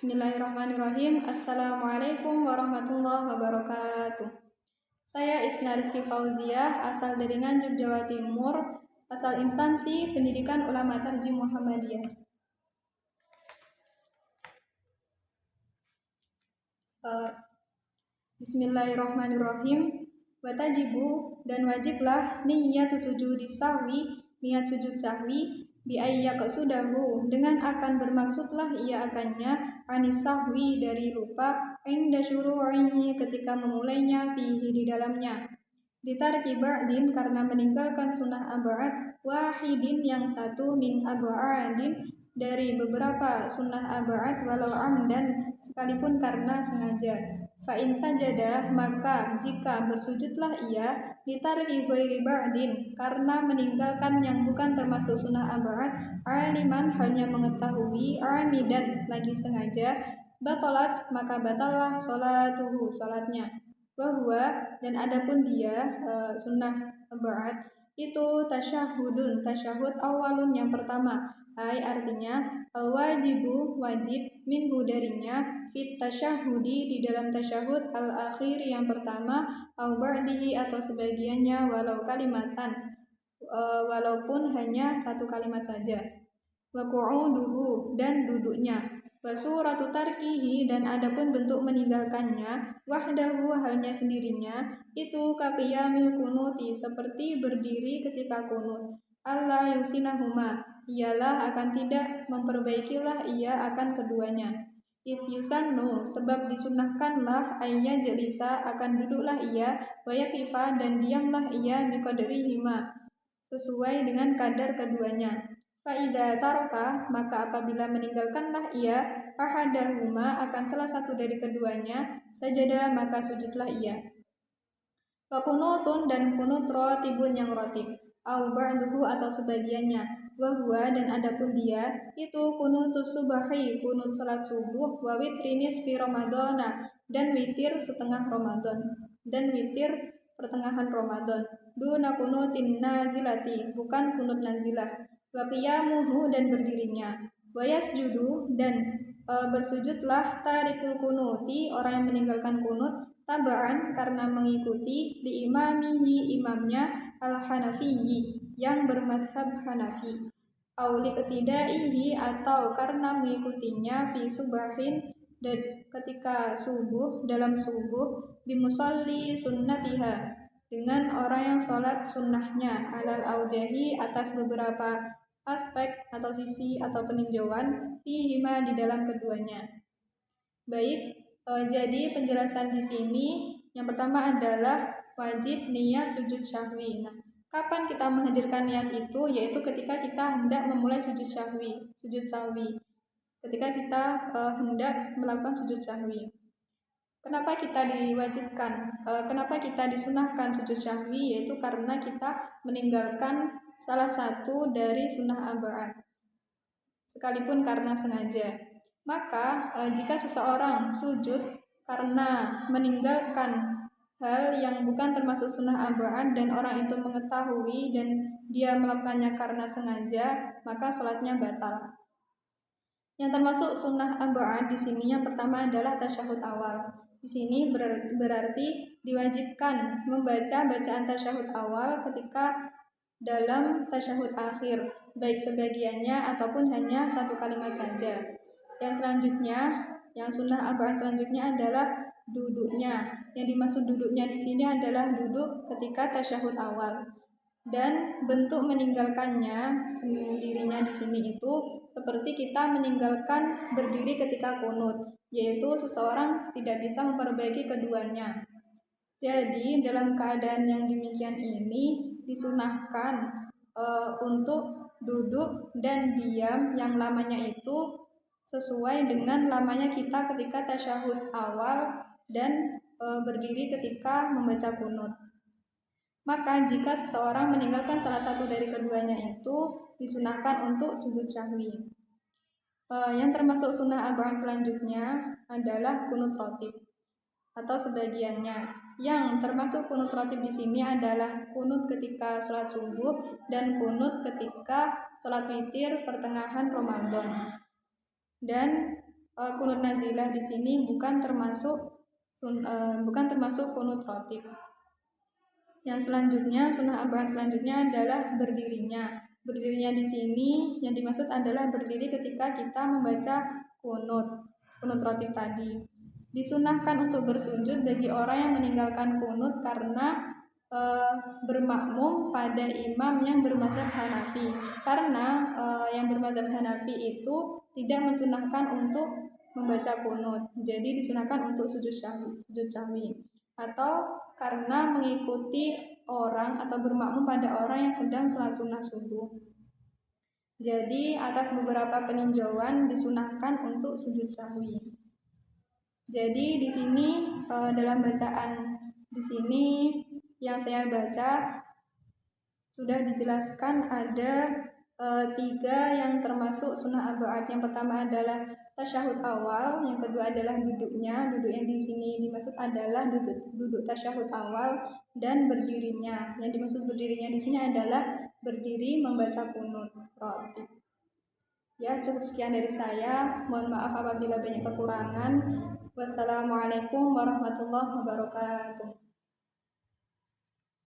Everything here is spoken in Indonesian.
Bismillahirrahmanirrahim. Assalamualaikum warahmatullahi wabarakatuh. Saya Isna Rizky Fauziah, asal dari Nganjuk, Jawa Timur, asal instansi Pendidikan Ulama Tarjih Muhammadiyah. Bismillahirrahmanirrahim. Watajibu, dan wajiblah niat sujudi sahwi, niat sujud sahwi, biayyaqsudahu, dengan akan bermaksudlah ia akannya, anis sahwi, dari lupa, inda syuru'ihi, ketika memulainya, fihi, di dalamnya, ditarki ba'din, karena meninggalkan sunnah ab'ad, wahidin, yang satu, min ab'adin, dari beberapa sunnah ab'ad, walau amdan, sekalipun karena sengaja. Fa'in sajada, maka jika bersujudlah ia, ditarki ghairi ba'din, karena meninggalkan yang bukan termasuk sunnah ab'ad, aliman, halnya mengetahui, amidan, lagi sengaja, batalat, maka batallah sholatuhu, sholatnya. Bahwa, dan adapun dia, sunnah ab'ad, itu tasyahudun, tasyahud awalun, yang pertama, artinya al-wajibu, wajib, minhu, darinya, fit tasyahudi, di dalam tasyahud, al-akhir, yang pertama, au ba'dihi, atau sebagiannya, walau kalimatan, walaupun hanya satu kalimat saja, wa qu'uduhu, dan duduknya, wa suratu tarkihi, dan adapun bentuk meninggalkannya, wahdahu, halnya sendirinya, itu kaqiyamil kunuti, seperti berdiri ketika kunut, alla yusinahuma, ialah akan tidak memperbaikilah ia akan keduanya. If yusannu, sebab disunahkanlah, ayya jelisa, akan duduklah ia, wayakifa, dan diamlah ia, biqadrihima, sesuai dengan kadar keduanya. Fa'idha taroka, maka apabila meninggalkanlah ia, ahadahuma, akan salah satu dari keduanya, sajada, maka sujudlah ia. Wa kunutun, dan kunut rotibun, yang rotib, au ba'duhu, atau sebagiannya, wahwa, dan adapun dia, itu kunutus subahi, kunut salat subuh, wa witrinis fi ramadana, dan witir setengah Ramadan, dan witir pertengahan Ramadan, duna kunutin nazilati, bukan kunut nazilah, wa qiyamuhu, dan berdirinya, wa yasjudu, dan bersujudlah tarikul kunuti, orang yang meninggalkan kunut, tabaan, karena mengikuti, li imamihi, imamnya, al-Hanafiyyi, yang bermadhab Hanafi, au li ketidaihi, atau karena mengikutinya, fi subahin, dan ketika subuh, dalam subuh, bimusalli sunnatiha, dengan orang yang sholat sunnahnya, alal aujahi, atas beberapa aspek atau sisi atau peninjauan, fihima, di dalam keduanya. Baik, jadi penjelasan di sini yang pertama adalah wajib niat sujud syahwi. Nah, kapan kita menghadirkan niat itu? Yaitu ketika kita hendak memulai sujud syahwi, ketika kita hendak melakukan sujud syahwi. Kenapa kita diwajibkan? Kenapa kita disunahkan sujud syahwi? Yaitu karena kita meninggalkan salah satu dari sunnah ab'ad, sekalipun karena sengaja. Maka jika seseorang sujud karena meninggalkan hal yang bukan termasuk sunnah ab'ad dan orang itu mengetahui dan dia melakukannya karena sengaja, maka salatnya batal. Yang termasuk sunnah ab'ad di sini yang pertama adalah tasyahud awal. Di sini berarti diwajibkan membaca bacaan tasyahud awal ketika dalam tasyahud akhir, baik sebagiannya ataupun hanya satu kalimat saja. Yang selanjutnya, yang sunnah ab'ad selanjutnya adalah duduknya. Yang dimaksud duduknya di sini adalah duduk ketika tasyahud awal. Dan bentuk meninggalkannya sendirinya di sini itu seperti kita meninggalkan berdiri ketika kunut, yaitu seseorang tidak bisa memperbaiki keduanya. Jadi dalam keadaan yang demikian ini disunahkan untuk duduk dan diam yang lamanya itu sesuai dengan lamanya kita ketika tasyahud awal dan berdiri ketika membaca kunut. Maka jika seseorang meninggalkan salah satu dari keduanya itu disunahkan untuk sujud syahwi. Yang termasuk sunnah ab'ad selanjutnya adalah kunut rotib atau sebagiannya. Yang termasuk kunut rotib di sini adalah kunut ketika sholat subuh dan kunut ketika sholat witir pertengahan Ramadan. Dan kunut nazilah di sini bukan termasuk kunut rotib. Yang selanjutnya, sunnah arba'at selanjutnya adalah berdirinya. Berdirinya di sini yang dimaksud adalah berdiri ketika kita membaca kunut rotib tadi. Disunahkan untuk bersujud bagi orang yang meninggalkan kunut karena bermakmum pada imam yang bermadzhab Hanafi. Karena yang bermadzhab Hanafi itu tidak mensunahkan untuk membaca kunut. Jadi disunahkan untuk sujud sahwi. Atau karena mengikuti orang atau bermakmum pada orang yang sedang sholat sunnah subuh. Jadi atas beberapa peninjauan disunahkan untuk sujud sahwi. Jadi di sini dalam bacaan di sini yang saya baca sudah dijelaskan ada 3 yang termasuk sunnah arba'at. Yang pertama adalah tasyahud awal, yang kedua adalah duduknya. Duduk yang di sini dimaksud adalah duduk tasyahud awal dan berdirinya. Yang dimaksud berdirinya di sini adalah berdiri membaca kunut rotib. Ya, cukup sekian dari saya. Mohon maaf apabila banyak kekurangan. Wassalamualaikum warahmatullahi wabarakatuh.